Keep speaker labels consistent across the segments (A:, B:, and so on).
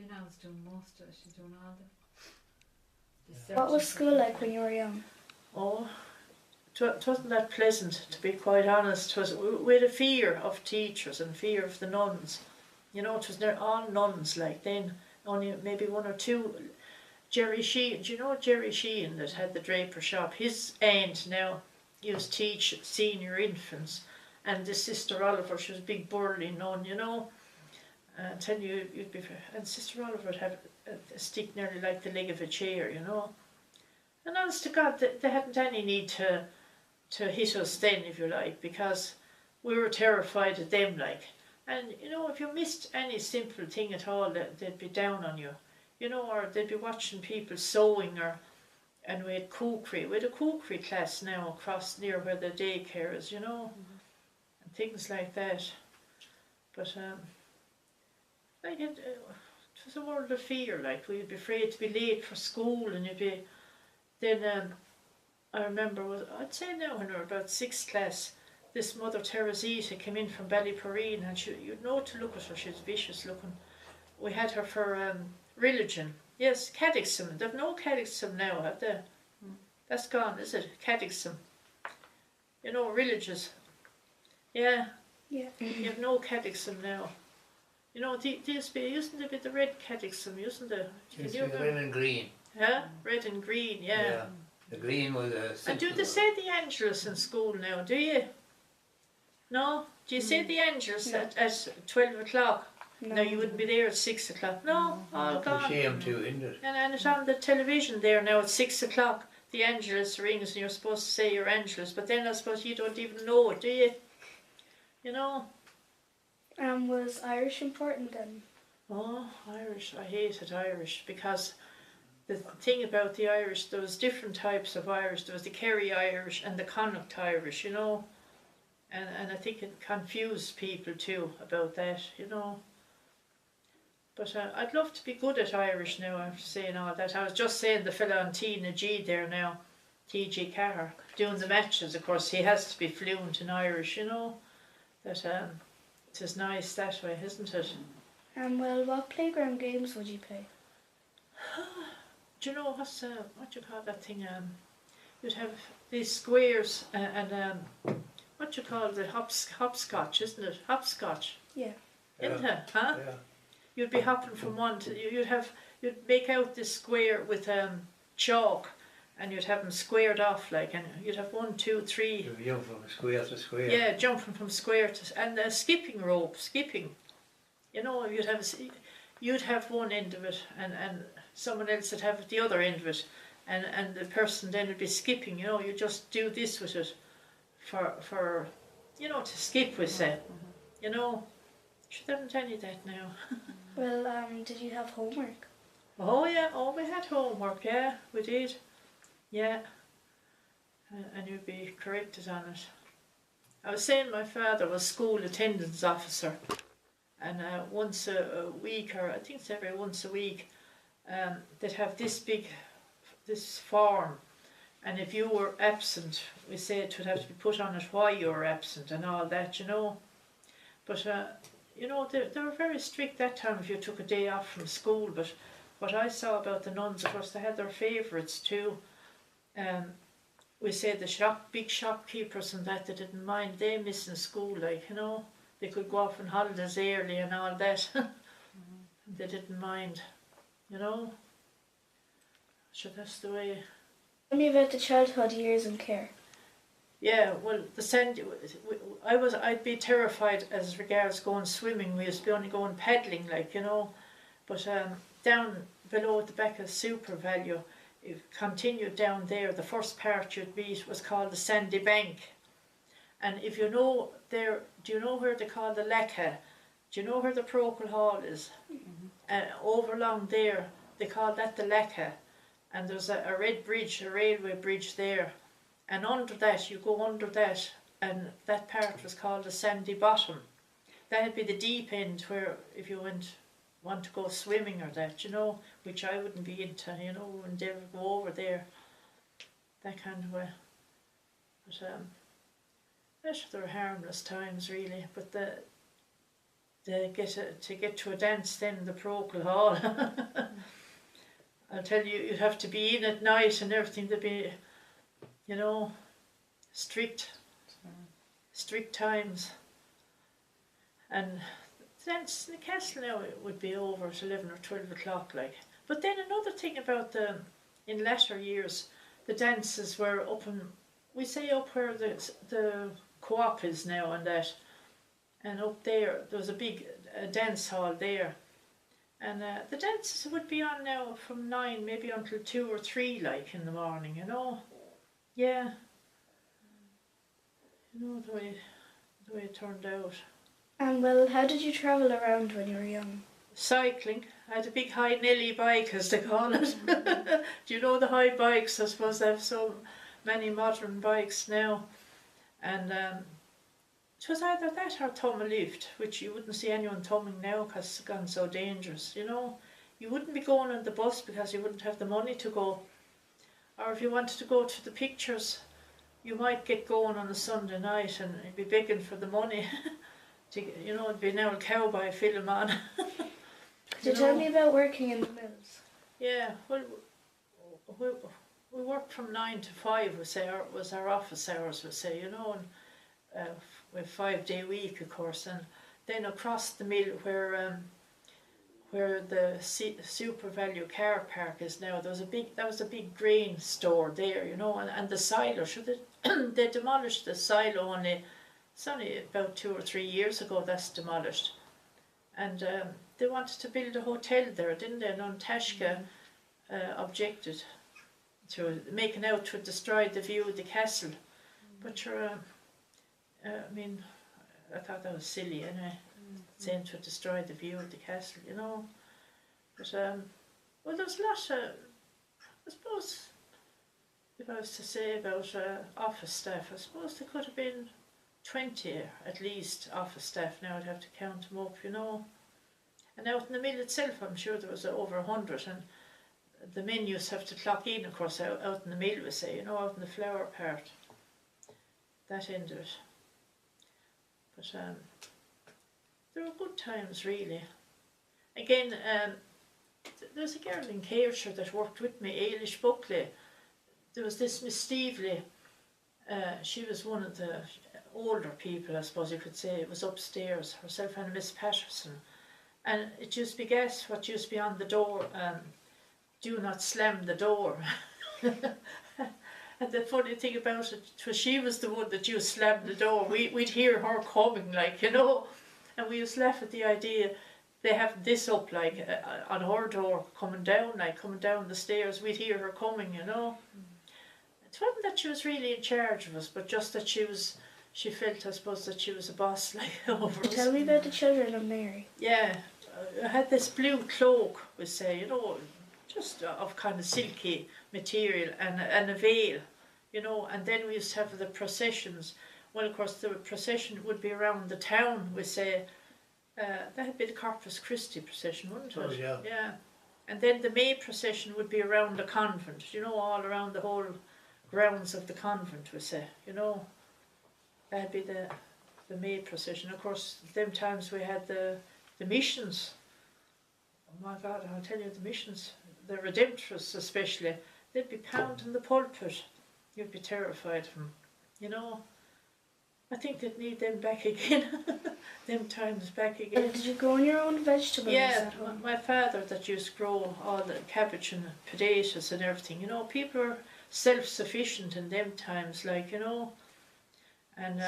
A: now is doing most of it. She's doing all the
B: What was school like when you were young?
C: Oh, it wasn't that pleasant, to be quite honest. We had a fear of teachers and fear of the nuns. You know, it was all nuns like then, only maybe one or two. Jerry Sheehan, do you know Jerry Sheehan that had the draper shop? His aunt now used to teach senior infants, and the Sister Oliver, she was a big burly nun, you know. I tell you, you'd be, and Sister Oliver would have a stick nearly like the leg of a chair, you know. And honest to God, they hadn't any need to hit us then, if you like, because we were terrified of them, like. And, you know, if you missed any simple thing at all, they'd be down on you. You know, or they'd be watching people sewing, and we had cookery. We had a cookery class now across near where the daycare is, you know, and things like that. But, like, it was a world of fear, like, we'd be afraid to be late for school, and you'd be, then, I remember, I'd say now when we were about 6th class, this Mother Teresita came in from Ballyporeen, and you'd know to look at her, she was vicious looking. We had her for religion. Yes, catechism. They've no catechism now, have they? That's gone, is it? Catechism. You know, religious. Yeah.
B: Yeah.
C: You have no catechism now. You know, used to be the red catechism, usn't there?
D: It's red and green.
C: Yeah, red and green, yeah.
D: The green was a...
C: And do they say the Angelus in school now, do you? No? Do you say the Angelus at 12 o'clock? No, you wouldn't be there at 6 o'clock. No, all gone.
D: Shame too, isn't it?
C: And it's on the television there now at 6 o'clock. The Angelus rings and you're supposed to say your Angelus, but then I suppose you don't even know it, do you? You know?
B: Was Irish important then?
C: Oh, Irish. I hated Irish because the thing about the Irish, there was different types of Irish. There was the Kerry Irish and the Connacht Irish, you know. And I think it confused people too about that, you know. But I'd love to be good at Irish now after saying all that. I was just saying the fella on T&G there now, T.G. Cahir, doing the matches, of course, he has to be fluent in Irish, you know. That it is nice that way, isn't it?
B: Well, what playground games would you play?
C: Do you know what do you call that thing? You'd have these squares and what do you call it? Hopscotch, isn't it? Hopscotch.
B: Yeah.
C: Isn't it? Huh?
D: Yeah.
C: You'd be hopping from one to you'd make out this square with chalk, and you'd have them squared off like, and you'd have 1, 2, 3.
D: You'd jump from square to square.
C: Yeah, jumping from square to and skipping rope, skipping. You know, you'd have one end of it, and someone else would have the other end of it, and the person then would be skipping. You know, you just do this with it for you know, to skip with it. You know, should haven't any of that now.
B: Well, did you have homework?
C: Oh yeah, we had homework, yeah, we did. Yeah, and you'd be corrected on it. I was saying my father was school attendance officer, and once a week, or I think it's every once a week, they'd have this form, and if you were absent, we said it would have to be put on it why you were absent and all that, you know. But you know, they were very strict that time if you took a day off from school. But what I saw about the nuns, of course, they had their favourites too. We said the big shopkeepers and that, they didn't mind they missing school, like, you know. They could go off on holidays early and all that. They didn't mind, you know. So that's the way.
B: Tell me about the childhood years in Cahir.
C: Yeah, well, I'd be terrified as regards going swimming. We used to be only going paddling, like, you know. But down below at the back of Super Value, it continued down there. The first part you'd meet was called the Sandy Bank. And if you know there, do you know where they call the Lacca? Do you know where the Procol Hall is? Over along there, they call that the Lacca. And there's a red bridge, a railway bridge there. And under that, you go under that, and that part was called the Sandy Bottom. That'd be the deep end where if you want to go swimming or that, you know, which I wouldn't be into, you know, wouldn't ever go over there, that kind of way. But they were harmless times really, but to get to a dance then in the parochial hall. I'll tell you, you'd have to be in at night and everything. There'd be, you know, strict times. And dance in the castle now, it would be over at 11 or 12 o'clock, like. But then another thing about in latter years, the dances were up we say up where the co-op is now and that, and up there was a big dance hall there, and the dances would be on now from 9 maybe until 2 or 3 like in the morning, you know. Yeah, you know the way it turned out.
B: And well, how did you travel around when you were young?
C: Cycling. I had a big high Nelly bike, as they call it. Do you know the high bikes? I suppose they have so many modern bikes now. And it was either that or thumb a lift, which you wouldn't see anyone thumbing now because it's gone so dangerous, you know. You wouldn't be going on the bus because you wouldn't have the money to go. Or if you wanted to go to the pictures, you might get going on a Sunday night and you'd be begging for the money. You know, it'd be an old cowboy film on.
B: Could you tell me about working in the mills?
C: Yeah, well, we worked from 9 to 5, was our office hours, we say, you know, and with 5-day week, of course, and then across the mill where the Super Value car park is now, that was a big grain store there, you know, and the silo. They demolished the silo it's only about 2 or 3 years ago that's demolished, and they wanted to build a hotel there, didn't they? And Tashka objected to making out to destroy the view of the castle, but I mean, I thought that was silly anyway, saying to destroy the view of the castle, you know. But well, there's a lot I suppose, if I was to say about office staff, I suppose there could have been 20 at least office staff now. I'd have to count them up, you know. And out in the mill itself, I'm sure there was over 100, and the men used to have to clock in, of course, out in the mill, we say, you know, out in the flour part. That end of it. But there were good times, really. Again, there's a girl in Cahir that worked with me, Ailish Buckley. There was this Miss Stevely. She was one of the older people, I suppose you could say. It was upstairs, herself and Miss Patterson. And it used to be, guess what used to be on the door? Do not slam the door. And the funny thing about it was she was the one that used to slam the door. We'd hear her coming, like, you know. And we used to laugh at the idea they have this up, like, on her door, coming down the stairs. We'd hear her coming, you know. It wasn't that she was really in charge of us, but just that she felt, I suppose, that she was a boss, like, over us.
B: Tell me about the children of Mary.
C: Yeah, I had this blue cloak, we say, you know, just of kind of silky material, and a veil, you know. And then we used to have the processions. Well, of course, the procession would be around the town, we say. That would be the Corpus Christi procession, wouldn't it?
D: Oh, yeah.
C: Yeah. And then the May procession would be around the convent, you know, all around the whole grounds of the convent, we say, you know. That would be the May procession. Of course, them times we had the missions. Oh my God, I'll tell you, the missions, the Redemptorists especially, they'd be pounding the pulpit. You'd be terrified of them, you know. I think they'd need them back again. Them times back again.
B: Did you grow your own vegetables
C: Yeah,
B: at home?
C: my father that used to grow all the cabbage and potatoes and everything. You know, people were self-sufficient in them times, like, you know. And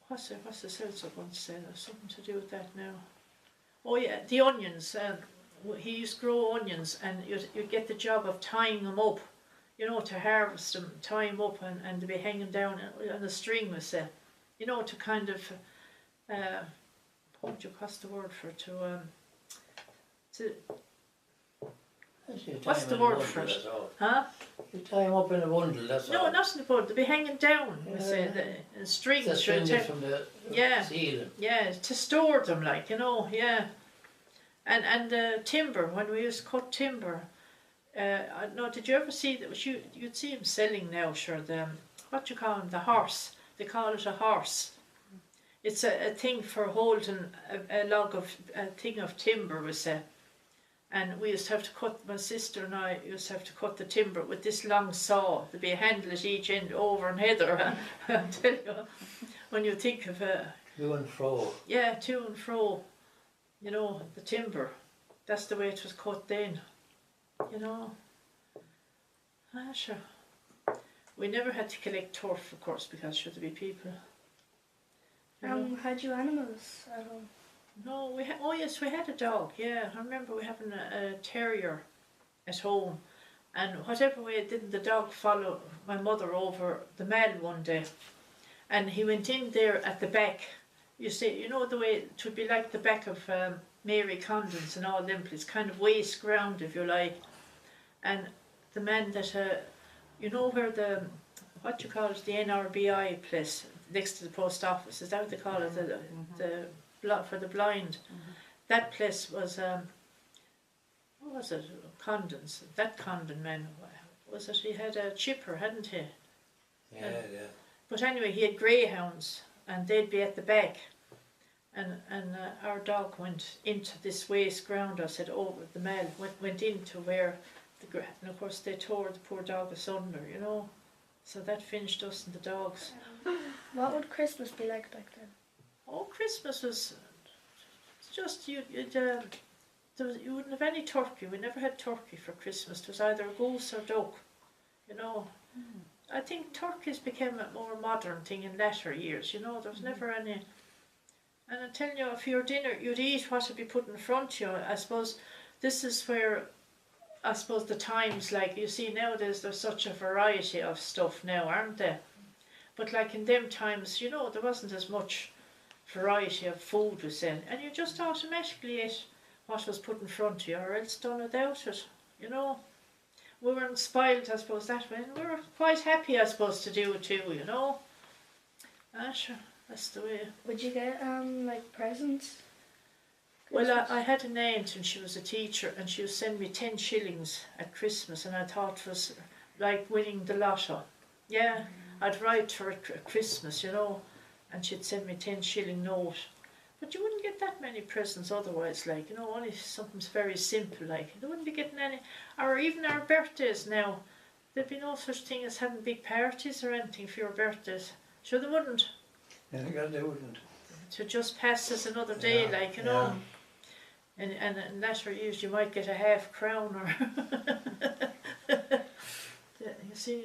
C: what's the else I want to say? There's something to do with that now. Oh yeah, the onions. He used to grow onions, and you'd get the job of tying them up, you know, to harvest them, tie them up, and to be hanging down on a string, we say, you know, to kind of, what's the word for it, what's the word for it? Huh?
D: You tie them up in a bundle, that's all.
C: No, not in the bundle, they'd be hanging down, we say, the strings.
D: Suspended from the ceiling.
C: Yeah, to store them, like, you know, yeah. And timber, when we used to cut timber, no, did you ever see that? You'd see them selling now, sure, what do you call them, the horse. They call it a horse. it's a thing for holding a thing of timber, we say. And we used to have to cut, my sister and I used to have to cut the timber with this long saw. There'd be a handle at each end, over and hither. I tell you, when you think of
D: To and fro.
C: yeah, to and fro, you know, the timber, that's the way it was cut then, you know. Ah, sure. We never had to collect turf, of course, because should there be people. You know.
B: Had you animals at home?
C: No, oh yes, we had a dog, yeah. I remember we having a terrier at home, and whatever way didn't the dog follow my mother over the mall one day, and he went in there at the back. You see, you know the way it would be like the back of Mary Condon's and all them places, kind of waste ground if you like, and the man that you know where the what you call it, the NRBI place next to the post office, is that what they call it, the for the blind. That place was what was it, Condon's, that Condon man was it, he had a chipper, hadn't he?
D: Yeah.
C: But anyway, he had greyhounds and they'd be at the back, and our dog went into this waste ground, I said, over the mall, went into where and of course they tore the poor dog asunder, you know, so that finished us and the dogs.
B: What would Christmas be like back then?
C: Oh, Christmas was just, you wouldn't have any turkey. We never had turkey for Christmas. It was either a goose or duck, you know. I think turkeys became a more modern thing in latter years, you know. There was never any. And I tell you, for your dinner, you'd eat what would be put in front of you. I suppose this is where, I suppose the times, like you see nowadays, there's such a variety of stuff now, aren't there? But like in them times, you know, there wasn't as much variety of food was in, and you just automatically ate what was put in front of you, or else done without it, you know. We weren't spoiled, I suppose, that way, and we were quite happy, I suppose, to do it too, you know. Ah, sure, that's the way.
B: Would you get like presents?
C: Well, I had an aunt and she was a teacher, and she would send me 10 shillings at Christmas, and I thought it was like winning the lotto. Yeah, I'd write her at Christmas, you know, and she'd send me 10 shilling note. But you wouldn't get that many presents otherwise, like, you know, only something very simple, like, you wouldn't be getting any, or even our birthdays now, there'd be no such thing as having big parties or anything for your birthdays. Sure they wouldn't.
D: Yeah, God, they wouldn't.
C: To just pass as another day, like, you know. And in latter years you might get a half crown or, you see.